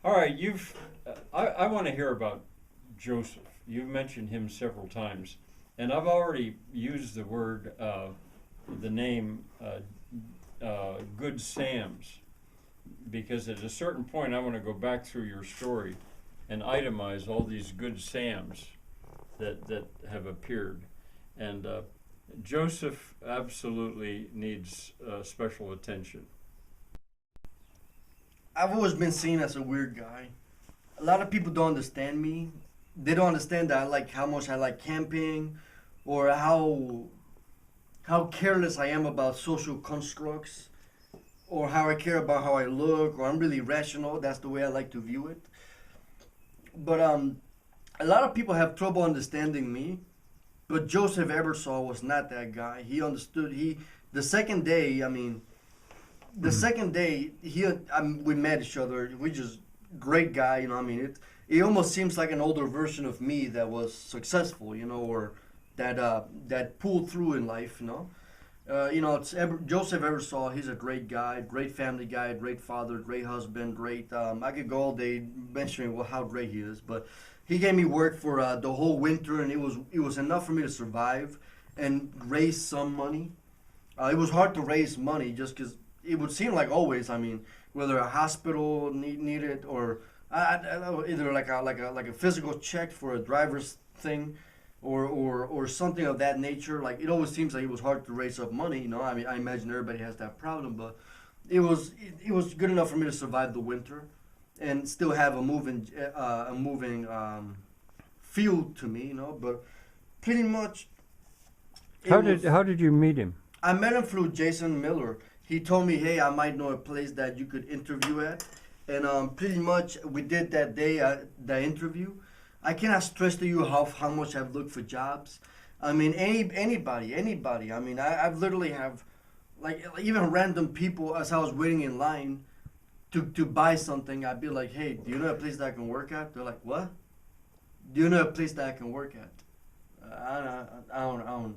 All right, I want to hear about Joseph. You've mentioned him several times, and I've already used the name Good Sam's, because at a certain point I want to go back through your story and itemize all these Good Sam's that have appeared. And Joseph absolutely needs special attention. I've always been seen as a weird guy. A lot of people don't understand me. They don't understand that I like how much I like camping, or how careless I am about social constructs, or how I care about how I look, or I'm really rational. That's the way I like to view it. But a lot of people have trouble understanding me. But Joseph Ebersol was not that guy. He understood. The second day, I mean, the second day we met each other. We just great guy, you know. I mean, it almost seems like an older version of me that was successful, you know, or that pulled through in life, you know. Joseph Ebersol. He's a great guy, great family guy, great father, great husband, great. I could go all day mentioning how great he is, but he gave me work for the whole winter, and it was enough for me to survive and raise some money. It was hard to raise money just because it would seem like always. I mean, whether a hospital needed, or I don't know, either like a physical check for a driver's thing, or something of that nature. Like, it always seems like it was hard to raise up money. You know, I mean, I imagine everybody has that problem, but it was good enough for me to survive the winter, and still have a moving feel to me. You know, but pretty much. How did you meet him? I met him through Jason Miller. He told me, "Hey, I might know a place that you could interview at," and pretty much we did that day the interview. I cannot stress to you how much I've looked for jobs. I mean, anybody. I mean, I've literally have, like, even random people, as I was waiting in line to buy something. I'd be like, "Hey, do you know a place that I can work at?" They're like, "What? Do you know a place that I can work at?" I don't.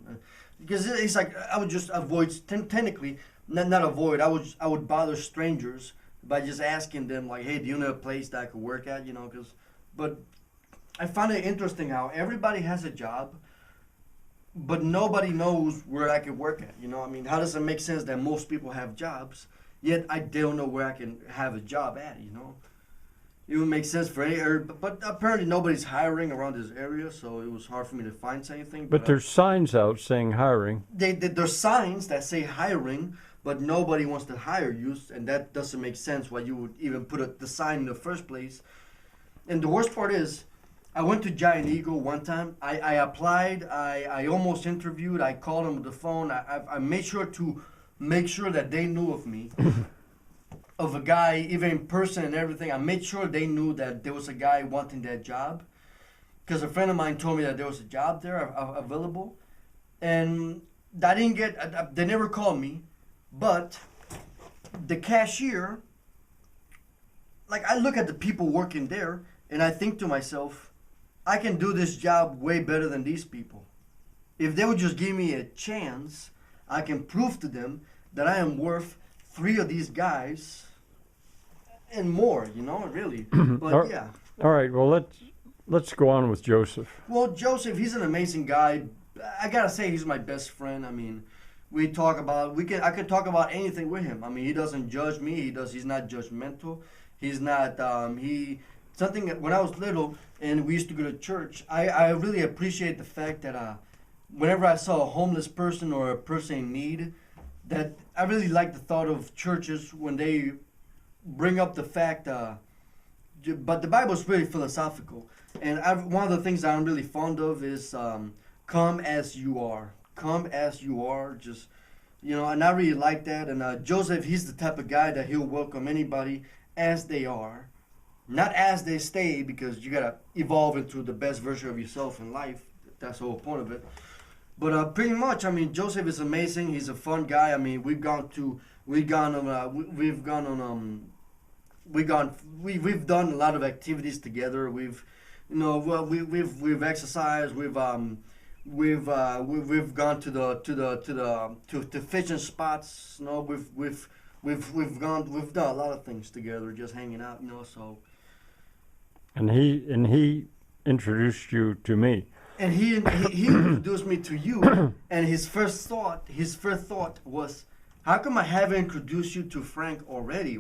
Because it's like I would just avoid, technically, not avoid. I would bother strangers by just asking them, like, "Hey, do you know a place that I could work at?" You know, but I find it interesting how everybody has a job, but nobody knows where I could work at. You know, I mean, how does it make sense that most people have jobs, yet I don't know where I can have a job at? You know, it would make sense for but apparently nobody's hiring around this area, so it was hard for me to find anything. But there's signs out saying hiring. There's signs that say hiring, but nobody wants to hire you, and that doesn't make sense why you would even put the sign in the first place. And the worst part is, I went to Giant Eagle one time. I applied. I almost interviewed. I called them on the phone. I made sure to make sure that they knew of me, of a guy, even in person and everything. I made sure they knew that there was a guy wanting that job, because a friend of mine told me that there was a job there available, and I didn't get. They never called me, but the cashier. Like, I look at the people working there, and I think to myself, I can do this job way better than these people. If they would just give me a chance, I can prove to them that I am worth 3 of these guys and more, you know, really. But yeah. All right. Well, let's go on with Joseph. Well, Joseph, he's an amazing guy. I gotta say, he's my best friend. I mean, I could talk about anything with him. I mean, he doesn't judge me. He's not judgmental. He's not, something that when I was little and we used to go to church, I really appreciate the fact that whenever I saw a homeless person or a person in need, that I really like the thought of churches when they bring up the fact, but the Bible is really philosophical. And one of the things that I'm really fond of is come as you are. Come as you are, just, you know, and I really like that. And Joseph, he's the type of guy that he'll welcome anybody as they are, not as they stay, because you gotta evolve into the best version of yourself in life. That's the whole point of it. But pretty much, I mean, Joseph is amazing. He's a fun guy. I mean, we've done a lot of activities together. We've exercised. We've gone to fishing spots. You know, we've done a lot of things together, just hanging out. You know, so And he introduced you to me. And he introduced me to you, and his first thought was, how come I haven't introduced you to Frank already?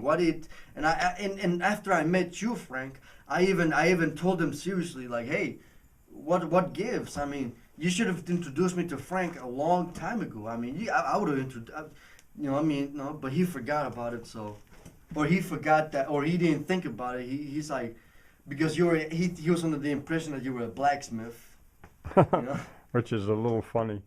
And after I met you, Frank, I even told him seriously, like, hey, what gives? I mean, you should have introduced me to Frank a long time ago. I mean, I would have introduced, I mean, no, but he forgot about it, so, or he forgot that, or he didn't think about it. He's like, because he was under the impression that you were a blacksmith. You know? Which is a little funny.